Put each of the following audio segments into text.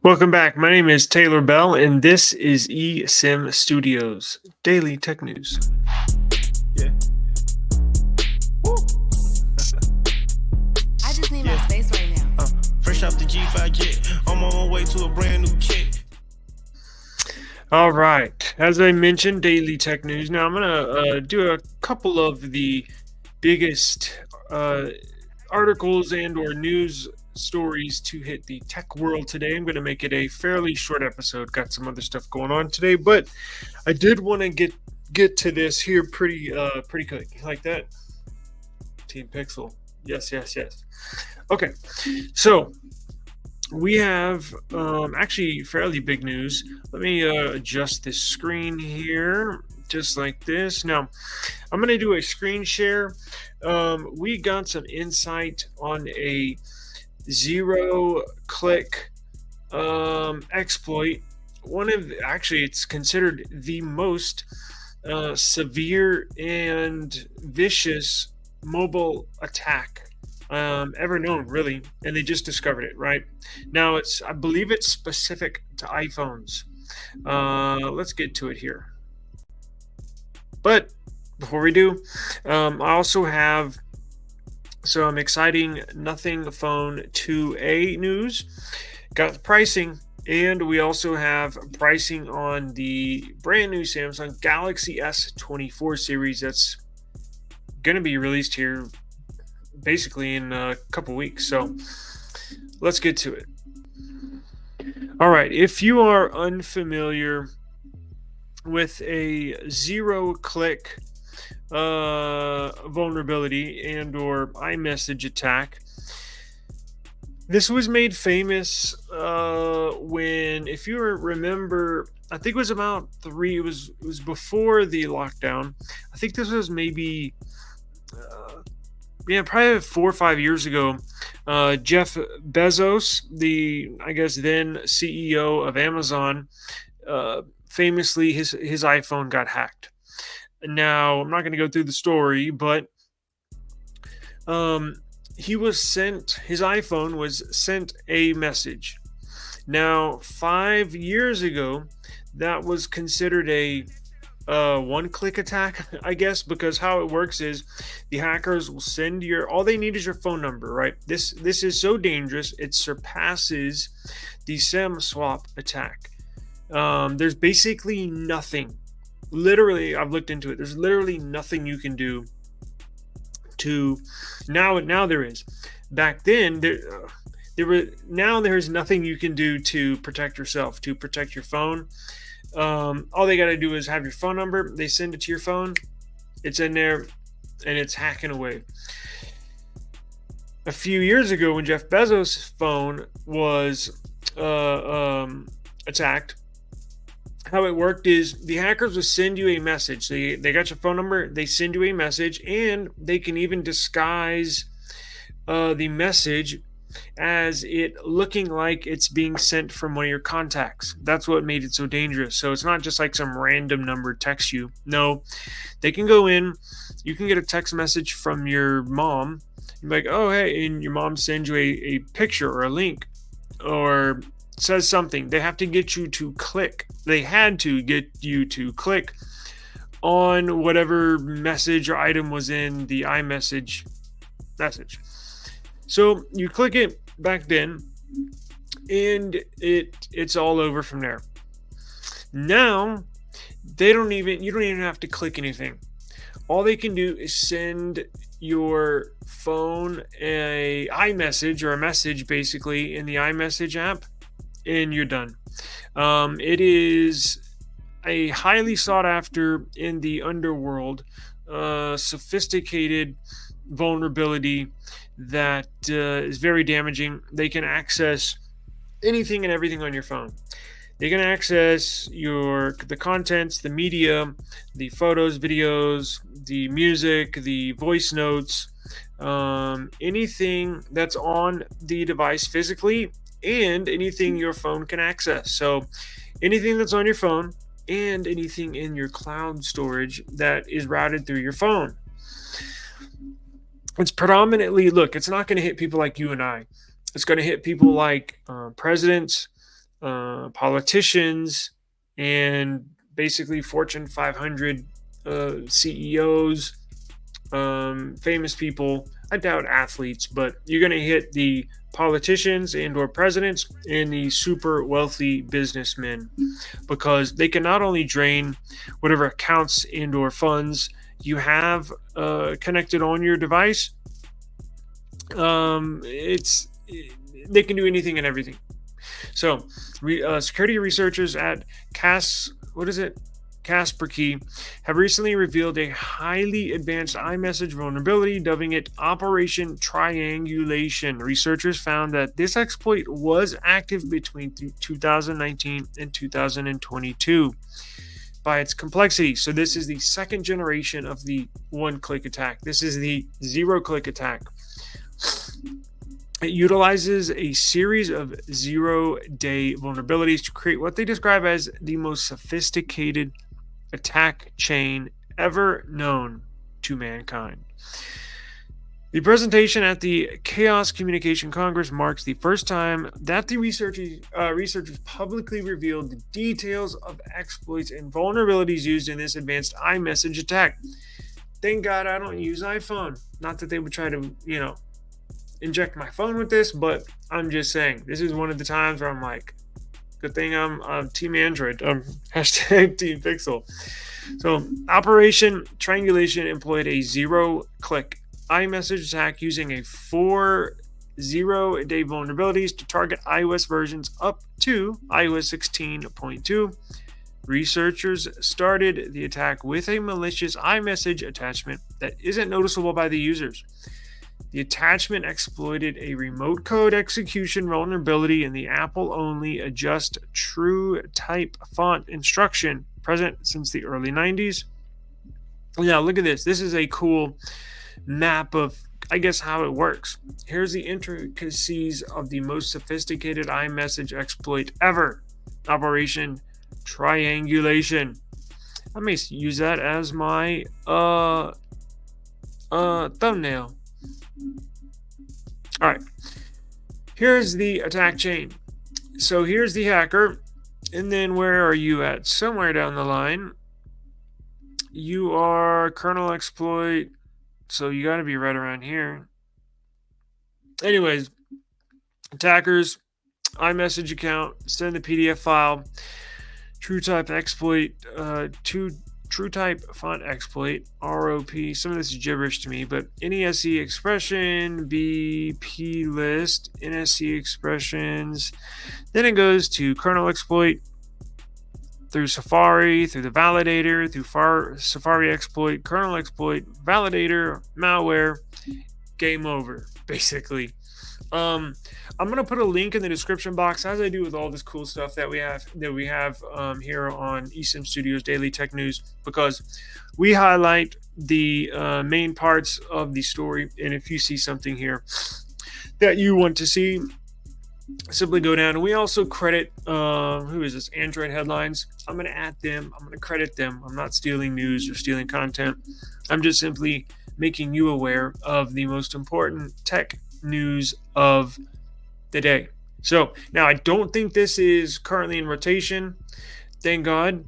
Welcome back. My name is Taylor Bell, and this is eSIM Studios Daily Tech News. Yeah. Woo. I just need my space right now. Fresh off the G5 jet, I'm on my way to a brand new kit. All right. As I mentioned, Daily Tech News. Now, I'm going to do a couple of the biggest articles and or news stories to hit the tech world today. I'm going to make it a fairly short episode. Got some other stuff going on today, but I did want to get to this here pretty quick. You like that? Team Pixel. Yes. Okay. So we have actually fairly big news. Let me adjust this screen here just like this. Now I'm going to do a screen share. We got some insight on a zero-click exploit. It's considered the most severe and vicious mobile attack ever known, really, and they just discovered it right now. I believe it's specific to iPhones. Let's get to it here, but before we do, I also have some exciting Nothing Phone 2A news. Got the pricing, and we also have pricing on the brand new Samsung Galaxy S24 series that's going to be released here basically in a couple weeks. So let's get to it. All right, if you are unfamiliar with a zero-click vulnerability and or iMessage attack, this was made famous when, if you remember, I think it was about it was before the lockdown. I think this was maybe probably 4 or 5 years ago. Jeff Bezos, I guess then CEO of Amazon, famously his iPhone got hacked. Now, I'm not going to go through the story, but his iPhone was sent a message. Now, 5 years ago, that was considered a one-click attack, I guess, because how it works is the hackers will send all they need is your phone number, right? This is so dangerous, it surpasses the SIM swap attack. There's basically nothing. Literally, I've looked into it. There's literally nothing you can do to now there is. Back then there's nothing you can do to protect yourself, to protect your phone. All they got to do is have your phone number. They send it to your phone. It's in there, and it's hacking away. A few years ago, when Jeff Bezos' phone was attacked, how it worked is the hackers would send you a message. They got your phone number, they send you a message, and they can even disguise the message as it looking like it's being sent from one of your contacts. That's what made it so dangerous. So it's not just like some random number text you. No, they can go in, you can get a text message from your mom, you're like, oh hey, and your mom sends you a picture or a link or says something. They have to get you to click. They had to get you to click on whatever message or item was in the iMessage message. So you click it back then, and it's all over from there. Now you don't even have to click anything. All they can do is send your phone a iMessage or a message basically in the iMessage app, and you're done. It is a highly sought after in the underworld, sophisticated vulnerability that is very damaging. They can access anything and everything on your phone. They can access the contents, the media, the photos, videos, the music, the voice notes, anything that's on the device physically, and anything your phone can access. So anything that's on your phone and anything in your cloud storage that is routed through your phone. It's predominantly, it's not going to hit people like you and I. It's going to hit people like presidents, politicians, and basically Fortune 500 CEOs, famous people. I doubt athletes, but you're going to hit the politicians and or presidents and the super wealthy businessmen, because they can not only drain whatever accounts and or funds you have connected on your device. It's They can do anything and everything. So, security researchers at Kaspersky have recently revealed a highly advanced iMessage vulnerability, dubbing it Operation Triangulation. Researchers found that this exploit was active between 2019 and 2022 by its complexity. So this is the second generation of the one-click attack. This is the zero-click attack. It utilizes a series of zero-day vulnerabilities to create what they describe as the most sophisticated attack chain ever known to mankind. The presentation at the Chaos Communication Congress marks the first time that the researchers publicly revealed the details of exploits and vulnerabilities used in this advanced iMessage attack. Thank God I don't use iPhone. Not that they would try to, inject my phone with this, but I'm just saying, this is one of the times where I'm like, good thing I'm Team Android. Hashtag Team Pixel. So, Operation Triangulation employed a zero-click iMessage attack using 4 zero-day vulnerabilities to target iOS versions up to iOS 16.2. Researchers started the attack with a malicious iMessage attachment that isn't noticeable by the users. The attachment exploited a remote code execution vulnerability in the Apple-only adjust true type font instruction present since the early 90s. Now, look at this. This is a cool map of, I guess, how it works. Here's the intricacies of the most sophisticated iMessage exploit ever. Operation Triangulation. I may use that as my thumbnail. All right. Here's the attack chain. So here's the hacker. And then where are you at? Somewhere down the line. You are kernel exploit. So you got to be right around here. Anyways, attackers, iMessage account, send the PDF file, TrueType exploit, TrueType font exploit, ROP. Some of this is gibberish to me, but NESE expression, BP list, NSE expressions. Then it goes to kernel exploit through Safari, through the validator, through Safari exploit, kernel exploit, validator, malware. Game over, basically. I'm gonna put a link in the description box, as I do with all this cool stuff that we have here on eSIM Studios Daily Tech News, because we highlight the main parts of the story. And if you see something here that you want to see, simply go down. And we also credit who is this? Android Headlines. I'm gonna add them. I'm gonna credit them. I'm not stealing news or stealing content. I'm just simply making you aware of the most important tech news of the day. So now, I don't think this is currently in rotation, thank God.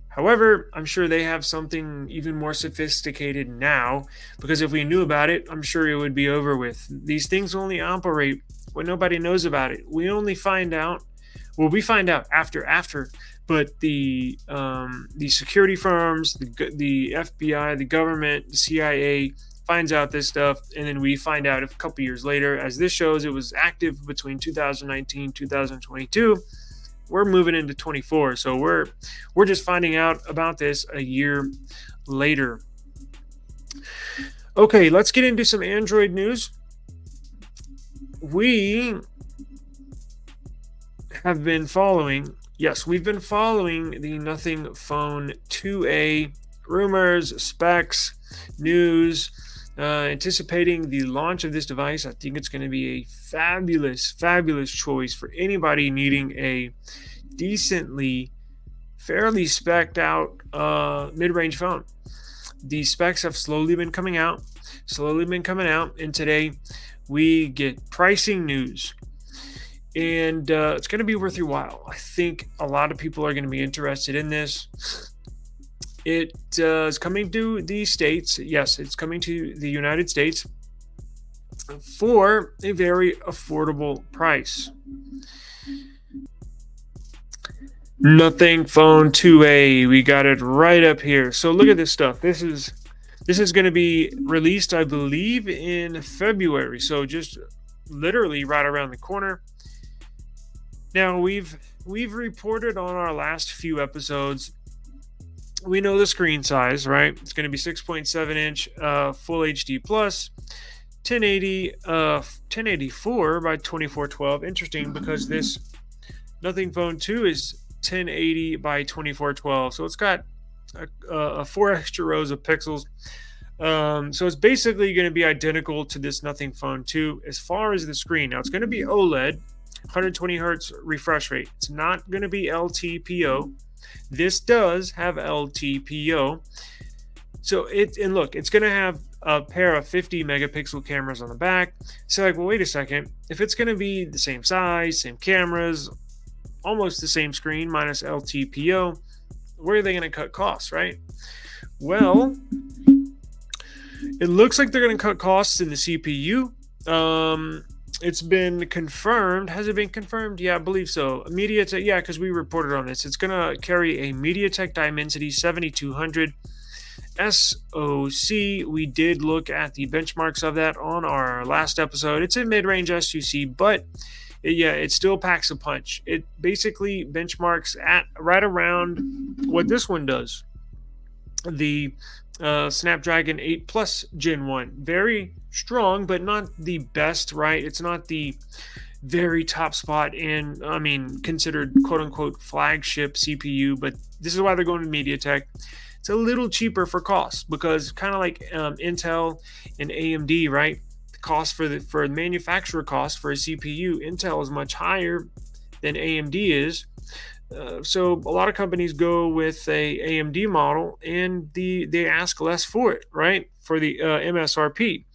However, I'm sure they have something even more sophisticated now, because if we knew about it, I'm sure it would be over with. These things only operate when nobody knows about it. We only find out, we find out after, but the security firms, the FBI, the government, the CIA finds out this stuff, and then we find out a couple years later. As this shows, it was active between 2019 2022. We're moving into 24, so we're just finding out about this a year later. Okay, let's get into some Android news. We have been following, we've been following the Nothing Phone 2A rumors, specs, news, anticipating the launch of this device. I think it's going to be a fabulous choice for anybody needing a decently, fairly spec'd out mid-range phone. The specs have slowly been coming out, and today we get pricing news. and it's going to be worth your while. I think a lot of people are going to be interested in this. It is coming to the States. Yes, it's coming to the United States for a very affordable price. Nothing Phone 2A. We got it right up here. So look at this stuff. This is going to be released, I believe, in February. So just literally right around the corner. Now we've reported on our last few episodes. We know the screen size, right? It's going to be 6.7 inch, full HD plus, 1084 by 2412. Interesting because this Nothing Phone 2 is 1080 by 2412, so it's got 4 extra rows of pixels. So it's basically going to be identical to this Nothing Phone 2 as far as the screen. Now it's going to be OLED, 120 hertz refresh rate. It's not going to be LTPO. This does have LTPO. So it's going to have a pair of 50 megapixel cameras on the back. So like, well, wait a second. If it's going to be the same size, same cameras, almost the same screen minus LTPO, where are they going to cut costs, right? Well, it looks like they're going to cut costs in the CPU. It's been confirmed. Has it been confirmed? Yeah, I believe so. MediaTek, yeah, because we reported on this. It's going to carry a MediaTek Dimensity 7200 SoC. We did look at the benchmarks of that on our last episode. It's a mid-range SoC, but it still packs a punch. It basically benchmarks at right around what this one does. The Snapdragon 8 Plus Gen 1. Very strong, but not the best, right? It's not the very top spot in, considered quote-unquote flagship CPU, but this is why they're going to MediaTek. It's a little cheaper for cost because kind of like Intel and AMD, right? The cost for the manufacturer cost for a CPU, Intel is much higher than AMD is. So a lot of companies go with a AMD model and they ask less for it, right? For the MSRP.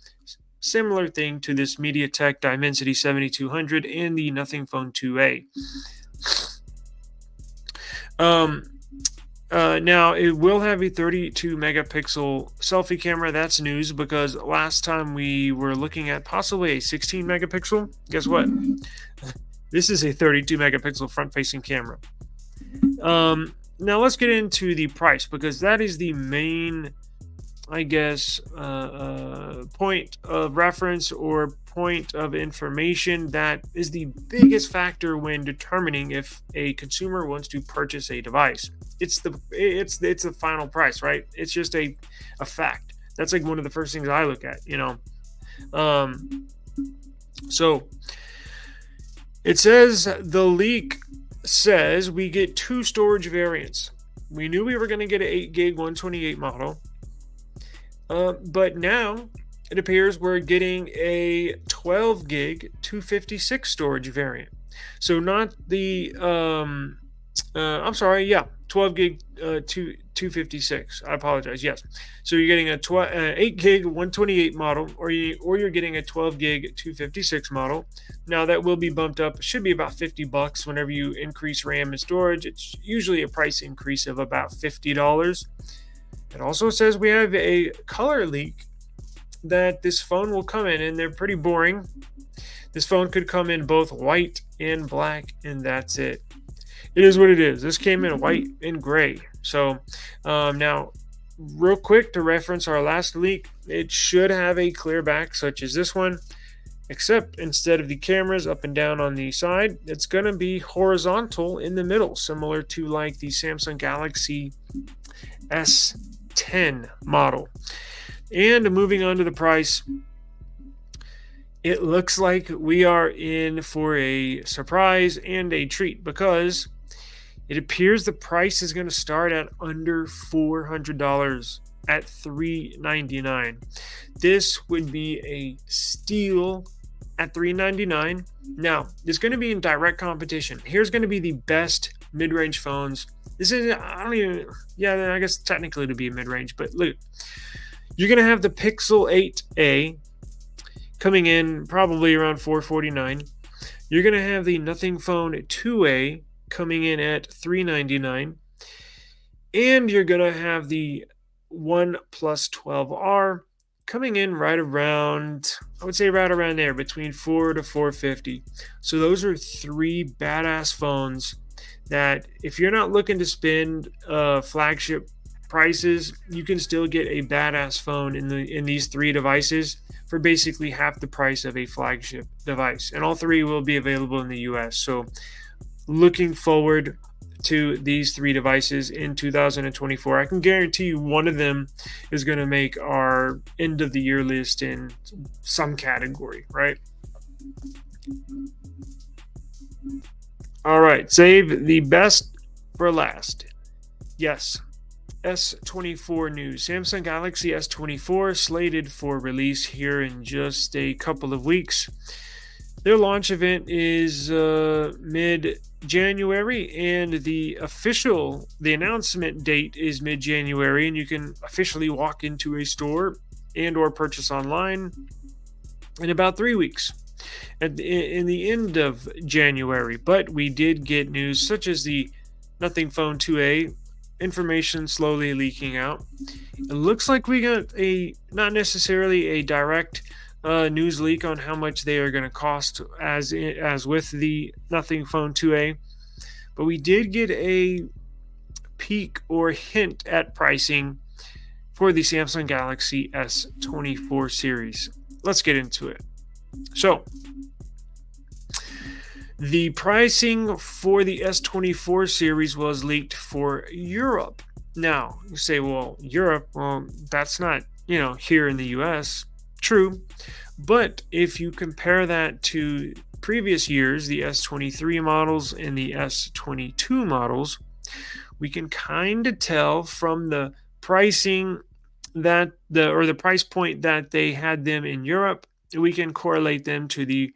Similar thing to this MediaTek Dimensity 7200 and the Nothing Phone 2A. Now it will have a 32 megapixel selfie camera. That's news because last time we were looking at possibly a 16 megapixel. Guess what? This is a 32 megapixel front-facing camera. Now let's get into the price because that is the main, I guess, point of reference or point of information that is the biggest factor when determining if a consumer wants to purchase a device. It's the final price, right? It's just a fact. That's like one of the first things I look at, So it says the leak says we get 2 storage variants. We knew we were going to get an 8 gig 128 model, but now it appears we're getting a 12 gig 256 storage variant. So not the 12 gig 256. I apologize. Yes. So you're getting a 8 gig 128 model, or you're getting a 12 gig 256 model. Now that will be bumped up. It should be about $50 whenever you increase RAM and storage. It's usually a price increase of about $50. It also says we have a color leak that this phone will come in, and they're pretty boring. This phone could come in both white and black, and that's it. It is what it is. This came in white and gray. So now, real quick to reference our last leak, it should have a clear back such as this one, except instead of the cameras up and down on the side, it's going to be horizontal in the middle, similar to like the Samsung Galaxy S10 model. And moving on to the price, it looks like we are in for a surprise and a treat because it appears the price is going to start at under $400 at $399. This would be a steal at $399. Now, it's going to be in direct competition. Here's going to be the best mid-range phones. This is, I guess technically to be a mid-range, but look, you're going to have the Pixel 8a coming in probably around $449. You're going to have the Nothing Phone 2A coming in at $399, and you're going to have the OnePlus 12R coming in right around, I would say right around there, between 4 to 450. So those are three badass phones that if you're not looking to spend flagship prices, you can still get a badass phone in these three devices for basically half the price of a flagship device. And all three will be available in the US. So looking forward to these three devices in 2024. I can guarantee you one of them is going to make our end of the year list in some category, right? All right, save the best for last. Yes, S24 news. Samsung Galaxy S24 slated for release here in just a couple of weeks. Their launch event is mid-January, and the announcement date is mid-January, and you can officially walk into a store and or purchase online in about 3 weeks in the end of January. But we did get news such as the Nothing Phone 2A, information slowly leaking out. It looks like we got not necessarily a direct news leak on how much they are going to cost as with the Nothing Phone 2A, but we did get a peek or hint at pricing for the Samsung Galaxy S24 series. Let's get into it. So the pricing for the S24 series was leaked for Europe. Now, you say, well, Europe, well, that's not, here in the US. True. But if you compare that to previous years, the S23 models and the S22 models, we can kind of tell from the pricing the price point that they had them in Europe, we can correlate them to the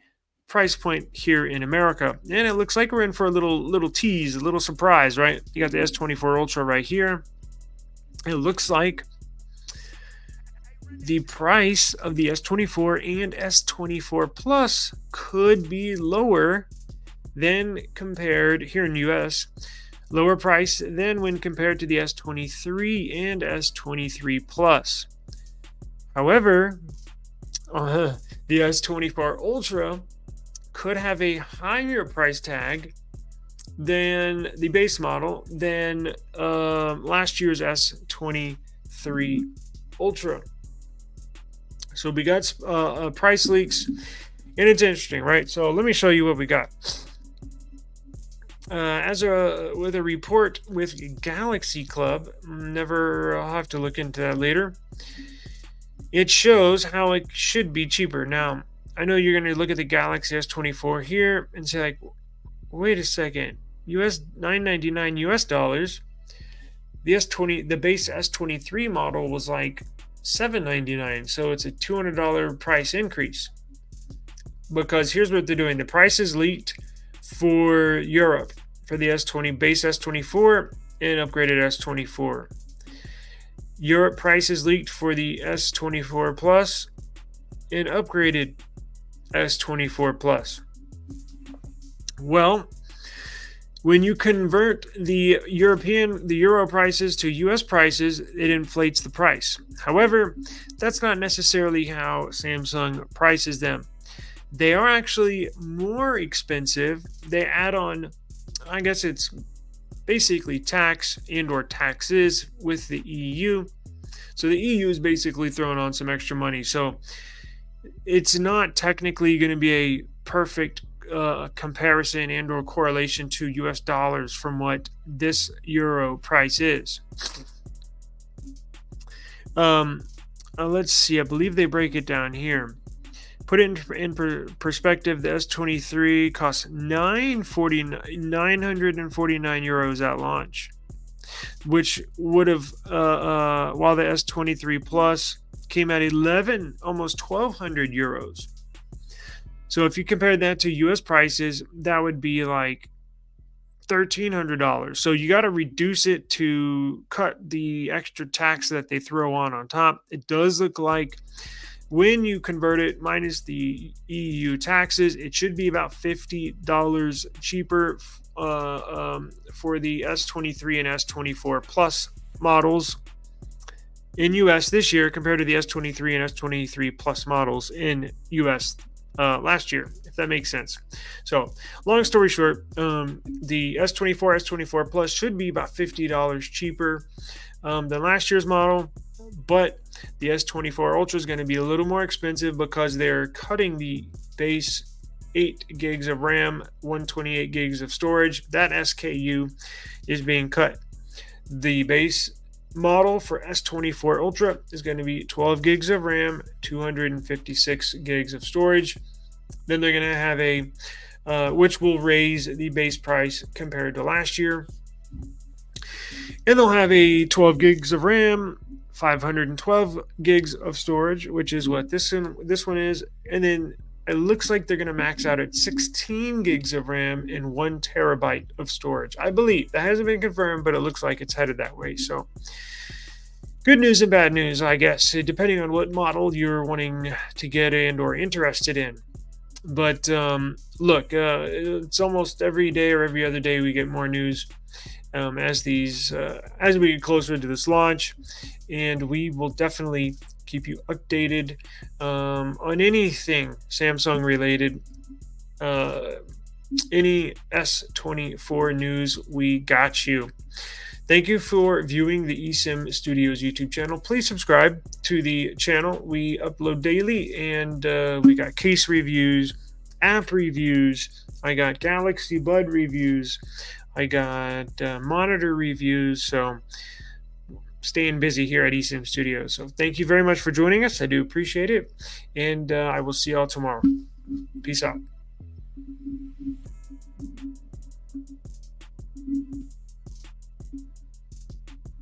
price point here in America. And it looks like we're in for a little tease, a little surprise, right? You got the S24 Ultra right here. It looks like the price of the S24 and S24 Plus could be lower than compared here in the US, lower price than when compared to the S23 and S23 Plus. However, the S24 Ultra could have a higher price tag than the base model than last year's S23 Ultra. So we got price leaks, and it's interesting, right? So let me show you what we got. With a report with Galaxy Club, I'll have to look into that later. It shows how it should be cheaper. Now, I know you're going to look at the Galaxy S24 here and say, like, wait a second, US $999 US dollars. The base S23 model was like $799, so it's a $200 price increase. Because here's what they're doing: the price is leaked for Europe for the base S24 and upgraded S24. Europe price is leaked for the S24 Plus and upgraded S24 Plus. Well, when you convert the Euro prices to US prices, it inflates the price. However, that's not necessarily how Samsung prices them. They are actually more expensive. They add on, I guess it's basically tax and or taxes with the EU. So the EU is basically throwing on some extra money. So it's not technically going to be a perfect comparison and or correlation to US dollars from what this Euro price is. Let's see. I believe they break it down here. Put it in perspective, the S23 costs 949 euros at launch, which would have, while the S23 Plus came at almost 1,200 euros. So if you compare that to US prices, that would be like $1,300. So you got to reduce it to cut the extra tax that they throw on top. It does look like when you convert it minus the EU taxes, it should be about $50 cheaper for the S23 and S24 Plus models in US this year compared to the S23 and S23 Plus models in US last year, if that makes sense. So, long story short, the S24, S24 Plus should be about $50 cheaper than last year's model, but the S24 Ultra is going to be a little more expensive because they're cutting the base 8 gigs of RAM, 128 gigs of storage. That SKU is being cut. The base model for S24 Ultra is going to be 12 gigs of RAM, 256 gigs of storage. Then they're going to have which will raise the base price compared to last year. And they'll have a 12 gigs of RAM, 512 gigs of storage, which is what this one is. And then it looks like they're going to max out at 16 gigs of RAM and 1 terabyte of storage. I believe that hasn't been confirmed, but it looks like it's headed that way. So good news and bad news, I guess, depending on what model you're wanting to get in or interested in. But look, it's almost every day or every other day we get more news as we get closer to this launch, and we will definitely keep you updated on anything Samsung related, any S24 news. We got you. Thank you for viewing the eSIM Studios YouTube channel. Please subscribe to the channel. We upload daily, and we got case reviews, app reviews. I got Galaxy Bud reviews. I got monitor reviews. So staying busy here at eSIM Studios. So thank you very much for joining us. I do appreciate it. And I will see y'all tomorrow. Peace out.